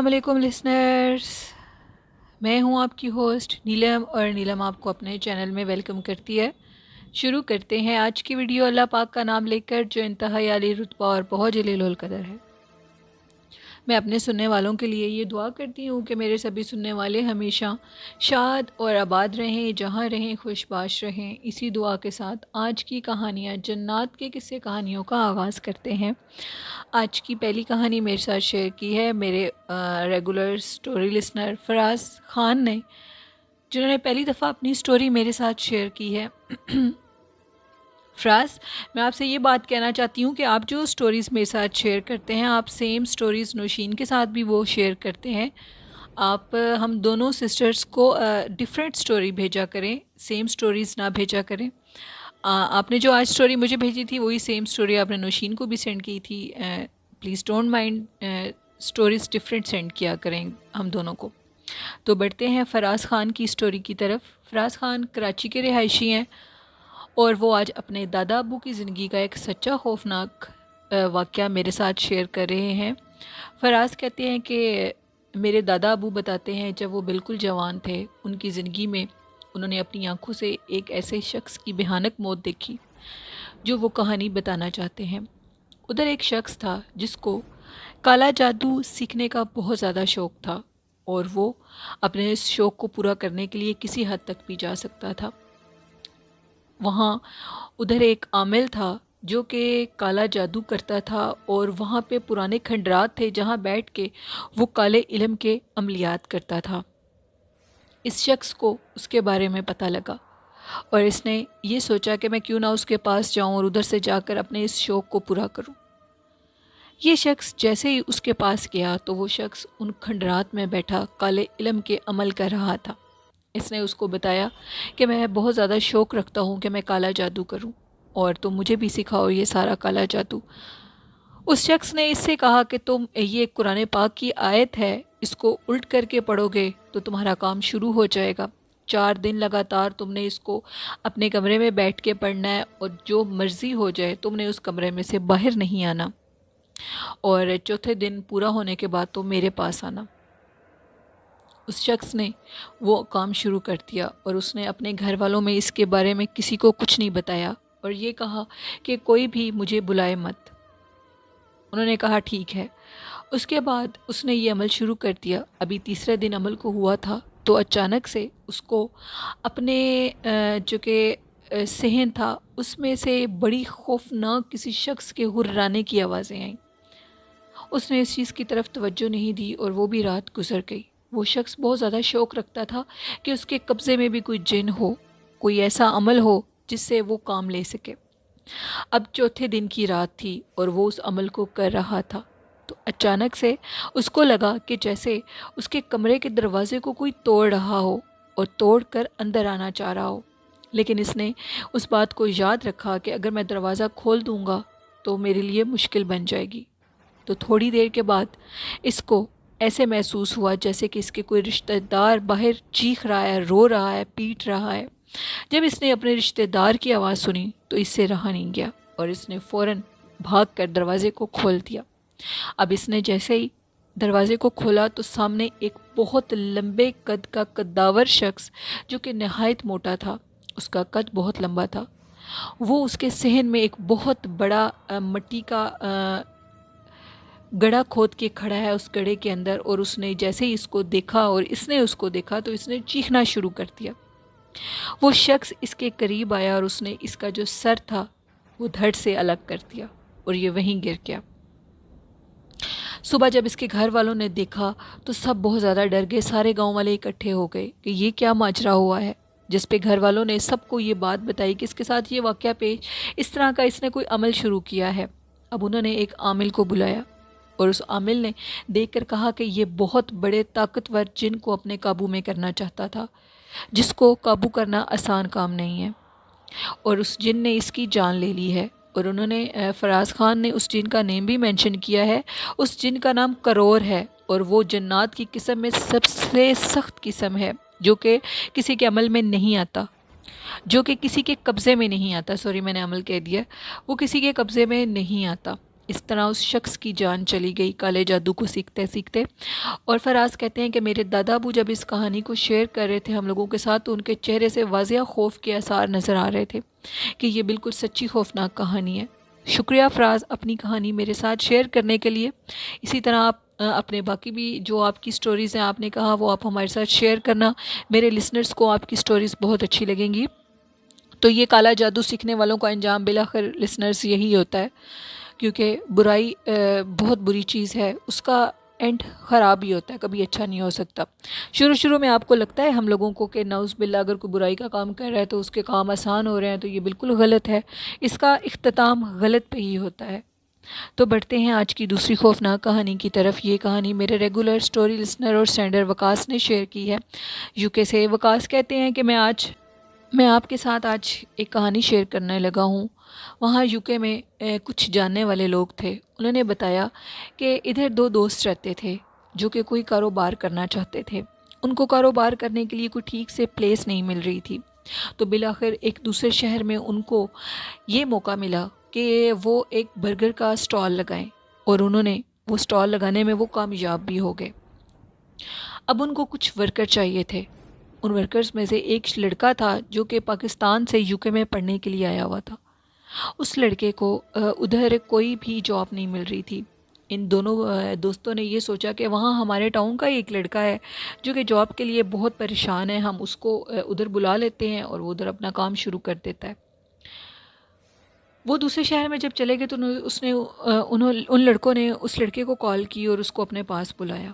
السلام علیکم لسنرز، میں ہوں آپ کی ہوسٹ نیلم، اور نیلم آپ کو اپنے چینل میں ویلکم کرتی ہے۔ شروع کرتے ہیں آج کی ویڈیو اللہ پاک کا نام لے کر، جو انتہائی عالی رتبہ اور بہت جلیل القدر ہے۔ میں اپنے سننے والوں کے لیے یہ دعا کرتی ہوں کہ میرے سبھی سننے والے ہمیشہ شاد اور آباد رہیں، جہاں رہیں خوش باش رہیں۔ اسی دعا کے ساتھ آج کی کہانیاں جنات کے قصے کہانیوں کا آغاز کرتے ہیں۔ آج کی پہلی کہانی میرے ساتھ شیئر کی ہے میرے ریگولر سٹوری لسنر فراز خان نے، جنہوں نے پہلی دفعہ اپنی سٹوری میرے ساتھ شیئر کی ہے۔ فراز، میں آپ سے یہ بات کہنا چاہتی ہوں کہ آپ جو سٹوریز میرے ساتھ شیئر کرتے ہیں، آپ سیم سٹوریز نوشین کے ساتھ بھی وہ شیئر کرتے ہیں۔ آپ ہم دونوں سسٹرز کو ڈیفرنٹ سٹوری بھیجا کریں، سیم سٹوریز نہ بھیجا کریں۔ آپ نے جو آج سٹوری مجھے بھیجی تھی وہی سیم سٹوری آپ نے نوشین کو بھی سینڈ کی تھی۔ Please don't mind, stories different send کیا کریں ہم دونوں کو۔ تو بڑھتے ہیں فراز خان کی سٹوری کی طرف۔ فراز خان کراچی کے رہائشی ہیں، اور وہ آج اپنے دادا ابو کی زندگی کا ایک سچا خوفناک واقعہ میرے ساتھ شیئر کر رہے ہیں۔ فراز کہتے ہیں کہ میرے دادا ابو بتاتے ہیں جب وہ بالکل جوان تھے، ان کی زندگی میں انہوں نے اپنی آنکھوں سے ایک ایسے شخص کی بھیانک موت دیکھی جو وہ کہانی بتانا چاہتے ہیں۔ ادھر ایک شخص تھا جس کو کالا جادو سیکھنے کا بہت زیادہ شوق تھا، اور وہ اپنے اس شوق کو پورا کرنے کے لیے کسی حد تک بھی جا سکتا تھا۔ وہاں ادھر ایک عامل تھا جو کہ کالا جادو کرتا تھا، اور وہاں پہ پرانے کھنڈرات تھے جہاں بیٹھ کے وہ کالے علم کے عملیات کرتا تھا۔ اس شخص کو اس کے بارے میں پتہ لگا، اور اس نے یہ سوچا کہ میں کیوں نہ اس کے پاس جاؤں اور ادھر سے جا کر اپنے اس شوق کو پورا کروں۔ یہ شخص جیسے ہی اس کے پاس گیا تو وہ شخص ان کھنڈرات میں بیٹھا کالے علم کے عمل کر رہا تھا۔ اس نے اس کو بتایا کہ میں بہت زیادہ شوق رکھتا ہوں کہ میں کالا جادو کروں، اور تم مجھے بھی سکھاؤ یہ سارا کالا جادو۔ اس شخص نے اس سے کہا کہ تم یہ قرآن پاک کی آیت ہے، اس کو الٹ کر کے پڑھو گے تو تمہارا کام شروع ہو جائے گا۔ 4 دن لگاتار تم نے اس کو اپنے کمرے میں بیٹھ کے پڑھنا ہے، اور جو مرضی ہو جائے تم نے اس کمرے میں سے باہر نہیں آنا، اور چوتھے دن پورا ہونے کے بعد تم میرے پاس آنا۔ اس شخص نے وہ کام شروع کر دیا، اور اس نے اپنے گھر والوں میں اس کے بارے میں کسی کو کچھ نہیں بتایا، اور یہ کہا کہ کوئی بھی مجھے بلائے مت۔ انہوں نے کہا ٹھیک ہے۔ اس کے بعد اس نے یہ عمل شروع کر دیا۔ ابھی تیسرے دن عمل کو ہوا تھا تو اچانک سے اس کو اپنے جو کہ صحن تھا اس میں سے بڑی خوفناک کسی شخص کے ہررانے کی آوازیں آئیں۔ اس نے اس چیز کی طرف توجہ نہیں دی، اور وہ بھی رات گزر گئی۔ وہ شخص بہت زیادہ شوق رکھتا تھا کہ اس کے قبضے میں بھی کوئی جن ہو، کوئی ایسا عمل ہو جس سے وہ کام لے سکے۔ اب چوتھے دن کی رات تھی اور وہ اس عمل کو کر رہا تھا، تو اچانک سے اس کو لگا کہ جیسے اس کے کمرے کے دروازے کو کوئی توڑ رہا ہو اور توڑ کر اندر آنا چاہ رہا ہو، لیکن اس نے اس بات کو یاد رکھا کہ اگر میں دروازہ کھول دوں گا تو میرے لیے مشکل بن جائے گی۔ تو تھوڑی دیر کے بعد اس کو ایسے محسوس ہوا جیسے کہ اس کے کوئی رشتہ دار باہر چیخ رہا ہے، رو رہا ہے، پیٹ رہا ہے۔ جب اس نے اپنے رشتہ دار کی آواز سنی تو اس سے رہا نہیں گیا، اور اس نے فوراً بھاگ کر دروازے کو کھول دیا۔ اب اس نے جیسے ہی دروازے کو کھولا تو سامنے ایک بہت لمبے قد کا قداور شخص جو کہ نہایت موٹا تھا، اس کا قد بہت لمبا تھا، وہ اس کے صحن میں ایک بہت بڑا مٹی کا گڑھا کھود کے کھڑا ہے اس گڑھے کے اندر، اور اس نے جیسے ہی اس کو دیکھا اور اس نے اس کو دیکھا تو اس نے چیخنا شروع کر دیا۔ وہ شخص اس کے قریب آیا اور اس نے اس کا جو سر تھا وہ دھڑ سے الگ کر دیا، اور یہ وہیں گر گیا۔ صبح جب اس کے گھر والوں نے دیکھا تو سب بہت زیادہ ڈر گئے، سارے گاؤں والے اکٹھے ہو گئے کہ یہ کیا ماجرا ہوا ہے، جس پہ گھر والوں نے سب کو یہ بات بتائی کہ اس کے ساتھ یہ واقعہ پیش اس طرح کا اس نے کوئی عمل شروع کیا ہے۔ اب انہوں نے ایک عامل کو بلایا، اور اس عامل نے دیکھ کر کہا کہ یہ بہت بڑے طاقتور جن کو اپنے قابو میں کرنا چاہتا تھا، جس کو قابو کرنا آسان کام نہیں ہے، اور اس جن نے اس کی جان لے لی ہے۔ اور انہوں نے فراز خان نے اس جن کا نیم بھی مینشن کیا ہے۔ اس جن کا نام کرور ہے، اور وہ جنات کی قسم میں سب سے سخت قسم ہے، جو کہ کسی کے عمل میں نہیں آتا، جو کہ کسی کے قبضے میں نہیں آتا۔ سوری، میں نے عمل کہہ دیا، وہ کسی کے قبضے میں نہیں آتا۔ اس طرح اس شخص کی جان چلی گئی کالے جادو کو سیکھتے سیکھتے۔ اور فراز کہتے ہیں کہ میرے دادا ابو جب اس کہانی کو شیئر کر رہے تھے ہم لوگوں کے ساتھ، تو ان کے چہرے سے واضح خوف کے آثار نظر آ رہے تھے کہ یہ بالکل سچی خوفناک کہانی ہے۔ شکریہ فراز اپنی کہانی میرے ساتھ شیئر کرنے کے لیے۔ اسی طرح آپ اپنے باقی بھی جو آپ کی سٹوریز ہیں آپ نے کہا وہ آپ ہمارے ساتھ شیئر کرنا، میرے لسنرز کو آپ کی سٹوریز بہت اچھی لگیں گی۔ تو یہ کالا جادو سیکھنے والوں کا انجام بالآخر لسنرز یہی ہوتا ہے، کیونکہ برائی بہت بری چیز ہے، اس کا اینڈ خراب ہی ہوتا ہے، کبھی اچھا نہیں ہو سکتا۔ شروع میں آپ کو لگتا ہے ہم لوگوں کو کہ نعوذ باللہ اگر کوئی برائی کا کام کر رہا ہے تو اس کے کام آسان ہو رہے ہیں، تو یہ بالکل غلط ہے، اس کا اختتام غلط پہ ہی ہوتا ہے۔ تو بڑھتے ہیں آج کی دوسری خوفناک کہانی کی طرف۔ یہ کہانی میرے ریگولر سٹوری لسنر اور سینڈر وکاس نے شیئر کی ہے یو کے سے۔ وکاس کہتے ہیں کہ میں آپ کے ساتھ آج ایک کہانی شیئر کرنے لگا ہوں۔ وہاں یو کے میں کچھ جاننے والے لوگ تھے، انہوں نے بتایا کہ ادھر دو دوست رہتے تھے جو کہ کوئی کاروبار کرنا چاہتے تھے۔ ان کو کاروبار کرنے کے لیے کوئی ٹھیک سے پلیس نہیں مل رہی تھی، تو بالآخر ایک دوسرے شہر میں ان کو یہ موقع ملا کہ وہ ایک برگر کا سٹال لگائیں، اور انہوں نے وہ سٹال لگانے میں وہ کامیاب بھی ہو گئے۔ اب ان کو کچھ ورکر چاہیے تھے۔ ان ورکرز میں سے ایک لڑکا تھا جو کہ پاکستان سے یو کے میں پڑھنے کے لیے آیا ہوا تھا۔ اس لڑکے کو ادھر کوئی بھی جاب نہیں مل رہی تھی۔ ان دونوں دوستوں نے یہ سوچا کہ وہاں ہمارے ٹاؤن کا ایک لڑکا ہے جو کہ جاب کے لیے بہت پریشان ہے، ہم اس کو ادھر بلا لیتے ہیں اور وہ ادھر اپنا کام شروع کر دیتا ہے۔ وہ دوسرے شہر میں جب چلے گئے تو ان لڑکوں نے اس لڑکے کو کال کی اور اس کو اپنے پاس بلایا۔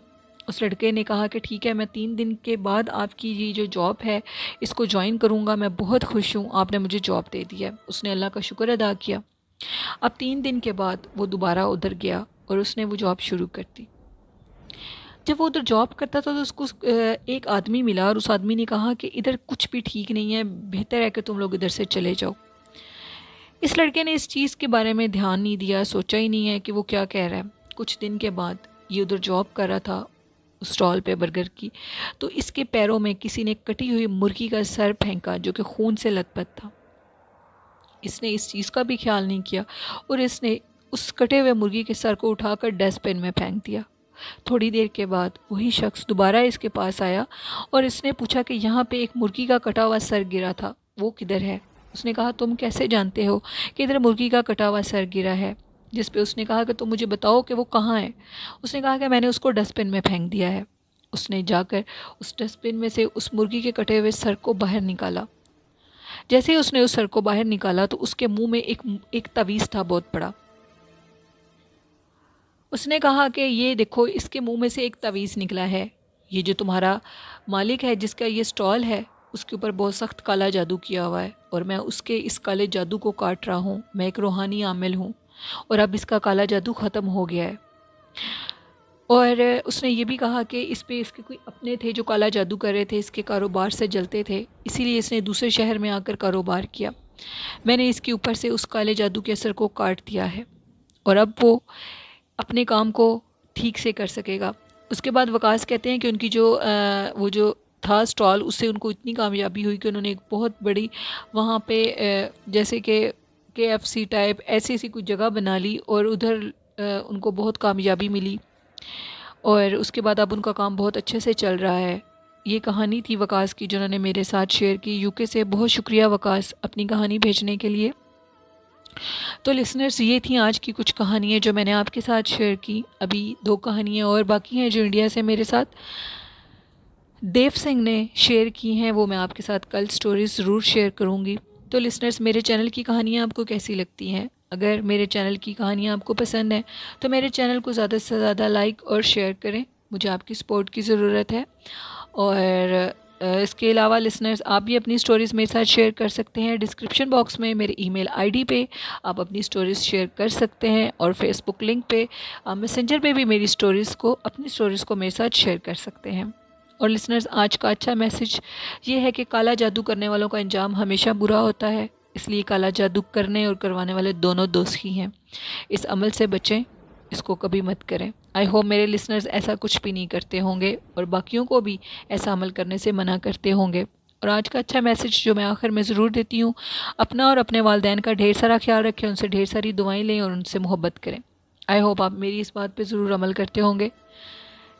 اس لڑکے نے کہا کہ ٹھیک ہے، میں 3 دن کے بعد آپ کی یہ جو جاب ہے اس کو جوائن کروں گا، میں بہت خوش ہوں، آپ نے مجھے جاب دے دی ہے۔ اس نے اللہ کا شکر ادا کیا۔ اب 3 دن کے بعد وہ دوبارہ ادھر گیا اور اس نے وہ جاب شروع کر دی۔ جب وہ ادھر جاب کرتا تھا تو اس کو ایک آدمی ملا، اور اس آدمی نے کہا کہ ادھر کچھ بھی ٹھیک نہیں ہے، بہتر ہے کہ تم لوگ ادھر سے چلے جاؤ۔ اس لڑکے نے اس چیز کے بارے میں دھیان نہیں دیا، سوچا ہی نہیں ہے کہ وہ کیا کہہ رہا ہے۔ کچھ دن کے بعد یہ ادھر جاب کر رہا تھا اسٹال پہ برگر کی، تو اس کے پیروں میں کسی نے کٹی ہوئی مرغی کا سر پھینکا جو کہ خون سے لت پت تھا۔ اس نے اس چیز کا بھی خیال نہیں کیا اور اس نے اس کٹے ہوئے مرغی کے سر کو اٹھا کر ڈسٹ بن میں پھینک دیا۔ تھوڑی دیر کے بعد وہی شخص دوبارہ اس کے پاس آیا اور اس نے پوچھا کہ یہاں پہ ایک مرغی کا کٹا ہوا سر گرا تھا، وہ کدھر ہے؟ اس نے کہا تم کیسے جانتے ہو کہ ادھر مرغی کا کٹا ہوا سر گرا ہے؟ جس پہ اس نے کہا کہ تم مجھے بتاؤ کہ وہ کہاں ہے۔ اس نے کہا کہ میں نے اس کو ڈسٹ بن میں پھینک دیا ہے۔ اس نے جا کر اس ڈسٹ بن میں سے اس مرغی کے کٹے ہوئے سر کو باہر نکالا۔ جیسے ہی اس نے اس سر کو باہر نکالا تو اس کے منہ میں ایک تعویذ تھا بہت بڑا۔ اس نے کہا کہ یہ دیکھو، اس کے منہ میں سے ایک تعویذ نکلا ہے، یہ جو تمہارا مالک ہے جس کا یہ سٹال ہے اس کے اوپر بہت سخت کالا جادو کیا ہوا ہے، اور میں اس کے اس کالے جادو کو کاٹ رہا ہوں، میں ایک روحانی عامل ہوں، اور اب اس کا کالا جادو ختم ہو گیا ہے۔ اور اس نے یہ بھی کہا کہ اس پہ اس کے کوئی اپنے تھے جو کالا جادو کر رہے تھے، اس کے کاروبار سے جلتے تھے، اسی لیے اس نے دوسرے شہر میں آ کر کاروبار کیا۔ میں نے اس کے اوپر سے اس کالے جادو کے اثر کو کاٹ دیا ہے، اور اب وہ اپنے کام کو ٹھیک سے کر سکے گا۔ اس کے بعد وکاس کہتے ہیں کہ ان کی وہ جو تھا سٹال، اس سے ان کو اتنی کامیابی ہوئی کہ انہوں نے ایک بہت بڑی وہاں پہ جیسے کہ KFC ٹائپ ایسی کوئی جگہ بنا لی، اور ادھر ان کو بہت کامیابی ملی، اور اس کے بعد اب ان کا کام بہت اچھے سے چل رہا ہے۔ یہ کہانی تھی وکاس کی جنہوں نے میرے ساتھ شیئر کی یو کے سے۔ بہت شکریہ وکاس اپنی کہانی بھیجنے کے لیے۔ تو لسنرز، یہ تھیں آج کی کچھ کہانیاں جو میں نے آپ کے ساتھ شیئر کی۔ ابھی 2 کہانیاں اور باقی ہیں جو انڈیا سے میرے ساتھ دیو سنگھ نے شیئر کی ہیں، وہ میں آپ کے ساتھ کل سٹوریز ضرور شیئر کروں گی۔ تو لسنرز، میرے چینل کی کہانیاں آپ کو کیسی لگتی ہیں؟ اگر میرے چینل کی کہانیاں آپ کو پسند ہیں تو میرے چینل کو زیادہ سے زیادہ لائک اور شیئر کریں، مجھے آپ کی سپورٹ کی ضرورت ہے۔ اور اس کے علاوہ لسنرز، آپ بھی اپنی سٹوریز میرے ساتھ شیئر کر سکتے ہیں۔ ڈسکرپشن باکس میں میرے ای میل ID پہ آپ اپنی سٹوریز شیئر کر سکتے ہیں، اور فیس بک لنک پہ میسنجر پہ بھی اپنی سٹوریز کو میرے ساتھ شیئر کر سکتے ہیں۔ اور لسنرز، آج کا اچھا میسج یہ ہے کہ کالا جادو کرنے والوں کا انجام ہمیشہ برا ہوتا ہے، اس لیے کالا جادو کرنے اور کروانے والے دونوں دوست ہی ہیں۔ اس عمل سے بچیں، اس کو کبھی مت کریں۔ آئی ہوپ میرے لسنرز ایسا کچھ بھی نہیں کرتے ہوں گے، اور باقیوں کو بھی ایسا عمل کرنے سے منع کرتے ہوں گے۔ اور آج کا اچھا میسج جو میں آخر میں ضرور دیتی ہوں، اپنا اور اپنے والدین کا ڈھیر سارا خیال رکھیں، ان سے ڈھیر ساری دعائیں لیں اور ان سے محبت کریں۔ آئی ہوپ آپ میری اس بات پہ ضرور عمل کرتے ہوں گے۔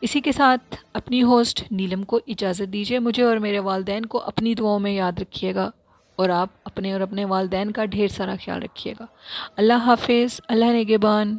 اسی کے ساتھ اپنی ہوسٹ نیلم کو اجازت دیجیے، مجھے اور میرے والدین کو اپنی دعاؤں میں یاد رکھیے گا، اور آپ اپنے اور اپنے والدین کا ڈھیر سارا خیال رکھیے گا۔ اللہ حافظ، اللہ نگہبان۔